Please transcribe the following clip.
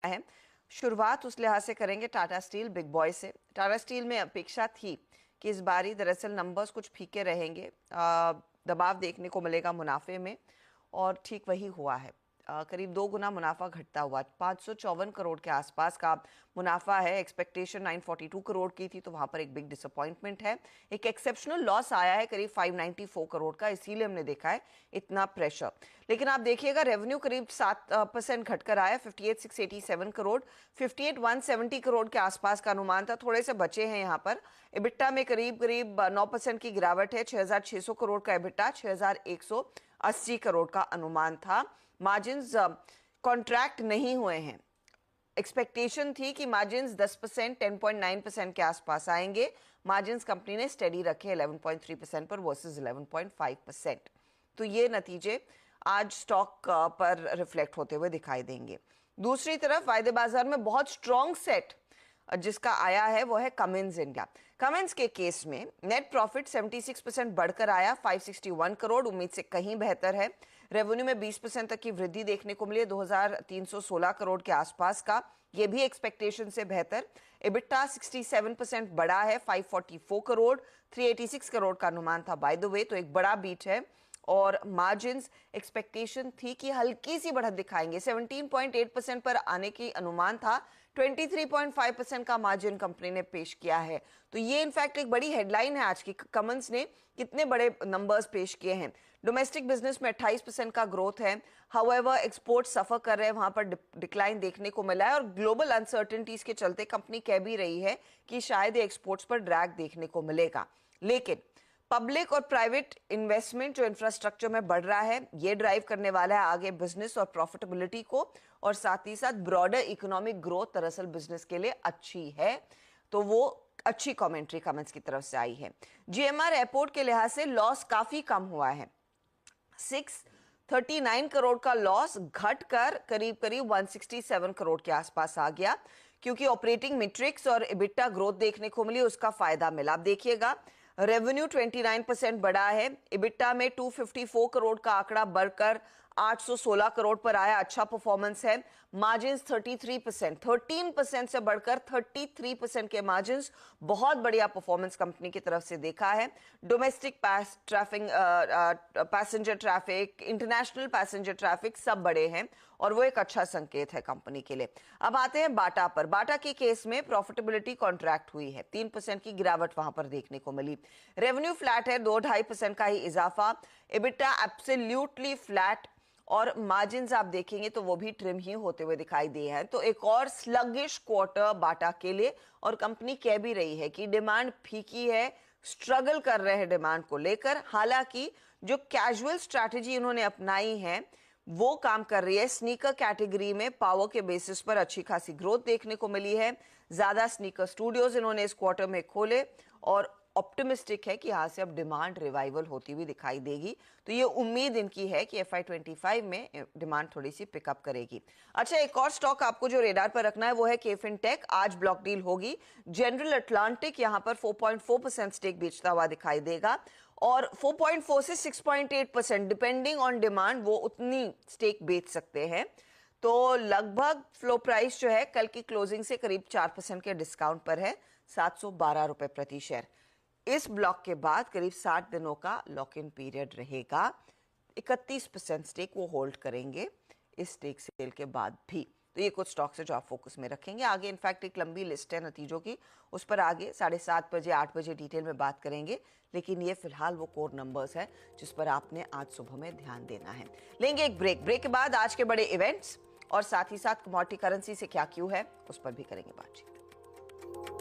है। शुरुआत उस लिहाज से करेंगे टाटा स्टील बिग बॉय से। टाटा स्टील में अपेक्षा थी कि इस बारी दरअसल नंबर्स कुछ फीके रहेंगे, दबाव देखने को मिलेगा मुनाफे में, और ठीक वही हुआ है। करीब 2 गुना मुनाफा घटता हुआ 554 करोड़ के आसपास का मुनाफा है। एक्सपेक्टेशन 942 करोड़ की थी, तो वहां पर एक बिग डिसअपॉइंटमेंट है। एक एक्सेप्शनल लॉस आया है करीब 594 करोड़ का, इसीलिए हमने देखा है इतना प्रेशर। लेकिन आप देखिएगा रेवेन्यू करीब 7% घटकर आया, 58,687 करोड़, 58,170 करोड़ के आसपास का अनुमान था, थोड़े से बचे हैं यहाँ पर। एबिटा में करीब 9% की गिरावट है, 6,600 करोड़ का एबिटा, 6,180 करोड़ का अनुमान था। मार्जिन्स कॉन्ट्रैक्ट नहीं हुए हैं। एक्सपेक्टेशन थी कि मार्जिन्स 10%, 10.9% के आसपास आएंगे। मार्जिन्स कंपनी ने स्टेडी रखे 11.3% पर वर्सेस 11.5%। तो ये नतीजे आज स्टॉक पर रिफ्लेक्ट होते हुए दिखाई देंगे। दूसरी तरफ वायदे बाजार में बहुत स्ट्रॉन्ग सेट जिसका आया है वो है कमिंस इंडिया। कमिंस के केस में नेट प्रॉफिट 76% बढ़कर आया, 561 करोड़, उम्मीद से कहीं बेहतर है। रेवेन्यू में 20% तक की वृद्धि देखने को मिली, 2,316 करोड़ के आसपास का, ये भी एक्सपेक्टेशन से बेहतर। एबिटा 67% बढ़ा है, 544 करोड़, 386 करोड़ का अनुमान था बाय द वे, तो एक बड़ा बीट है। और मार्जिन्स एक्सपेक्टेशन थी कि हल्की सी बढ़त दिखाएंगे, 17.8% पर आने की अनुमान था, 23.5% का मार्जिन कंपनी ने पेश किया है। तो ये इनफैक्ट एक बड़ी हेडलाइन है आज की। कमिंस ने कितने बड़े नंबर्स पेश किए हैं। डोमेस्टिक बिजनेस में 28% का ग्रोथ है, हाउएवर एक्सपोर्ट सफर कर रहे हैं, वहां पर डिक्लाइन देखने को मिला है। और ग्लोबल अनसर्टेनिटीज के चलते कंपनी कह भी रही है कि शायद एक्सपोर्ट्स पर ड्रैग देखने को मिलेगा। लेकिन पब्लिक और प्राइवेट इन्वेस्टमेंट जो इंफ्रास्ट्रक्चर में बढ़ रहा है, ये ड्राइव करने वाला है आगे बिजनेस और प्रॉफिटेबिलिटी को, और साथ ही साथ ब्रॉडर इकोनॉमिक ग्रोथ दरअसल बिजनेस के लिए अच्छी है। तो वो अच्छी कमेंट्री कमेंट्स की तरफ से आई है। जीएमआर एयरपोर्ट के लिहाज से लॉस काफी कम हुआ है, 639 करोड़ का लॉस घटकर करीब 167 करोड़ के आसपास आ गया, क्योंकि ऑपरेटिंग मैट्रिक्स और एबिटा ग्रोथ देखने को मिली, उसका फायदा मिला। आप देखिएगा रेवेन्यू 29% बढ़ा है, एबिटा में 254 करोड़ का आंकड़ा बढ़कर 816 करोड़ पर आया, अच्छा परफॉर्मेंस है। मार्जिन्स 33%, 13% से बढ़कर 33% के मार्जिन्स, बहुत बढ़िया परफॉर्मेंस कंपनी की तरफ से देखा है। Domestic passenger traffic, international passenger traffic सब बड़े हैं, और वो एक अच्छा संकेत है कंपनी के लिए। अब आते हैं बाटा पर। बाटा के केस में प्रॉफिटेबिलिटी कॉन्ट्रैक्ट हुई है, 3% की गिरावट वहां पर देखने को मिली। रेवेन्यू फ्लैट है, 2-2.5% का ही इजाफा। एबिटा एब्सोल्युटली फ्लैट, और मार्जिन्स आप देखेंगे तो वो भी ट्रिम ही होते हुए दिखाई दिए हैं। तो एक और स्लगिश क्वार्टर बाटा के लिए, और कंपनी कह भी रही है कि डिमांड फीकी है, स्ट्रगल कर रहे हैं डिमांड को लेकर। हालांकि जो कैजुअल स्ट्रैटेजी उन्होंने अपनाई है वो काम कर रही है। स्नीकर कैटेगरी में पावर के बेसिस पर अच्छी खासी ग्रोथ देखने को मिली है। ज्यादा स्नीकर स्टूडियोज इन्होंने इस क्वार्टर में खोले, और ऑप्टिमिस्टिक है कि यहां से अब डिमांड रिवाइवल होती हुई दिखाई देगी। तो ये उम्मीद इनकी है कि FY25 में डिमांड थोड़ी सी पिकअप करेगी। अच्छा, एक और स्टॉक आपको जो रेडार पर रखना है वो है केफिन टेक। आज ब्लॉक डील होगी। जनरल अटलांटिक यहां पर 4.4% स्टेक बेचता हुआ दिखाई देगा, और 4.4 से 6.8% डिपेंडिंग ऑन डिमांड वो उतनी स्टेक बेच सकते हैं। तो लगभग फ्लो प्राइस जो है कल की क्लोजिंग से करीब 4% के डिस्काउंट पर है, 712 रुपए प्रति शेयर। इस ब्लॉक के बाद करीब 60 दिनों का लॉक इन पीरियड रहेगा। 31% स्टेक वो होल्ड करेंगे इस स्टेक सेल के बाद भी। तो ये कुछ स्टॉक्स है जो आप फोकस में रखेंगे। आगे इनफैक्ट एक लंबी लिस्ट है नतीजों की, उस पर आगे 7:30 बजे 8 बजे डिटेल में बात करेंगे। लेकिन ये फिलहाल वो कोर नंबर्स है जिस पर आपने आज सुबह में ध्यान देना है। लेंगे एक ब्रेक के बाद आज के बड़े इवेंट्स और साथ ही साथ कमोडिटी करेंसी से क्या क्यों है उस पर भी करेंगे बातचीत।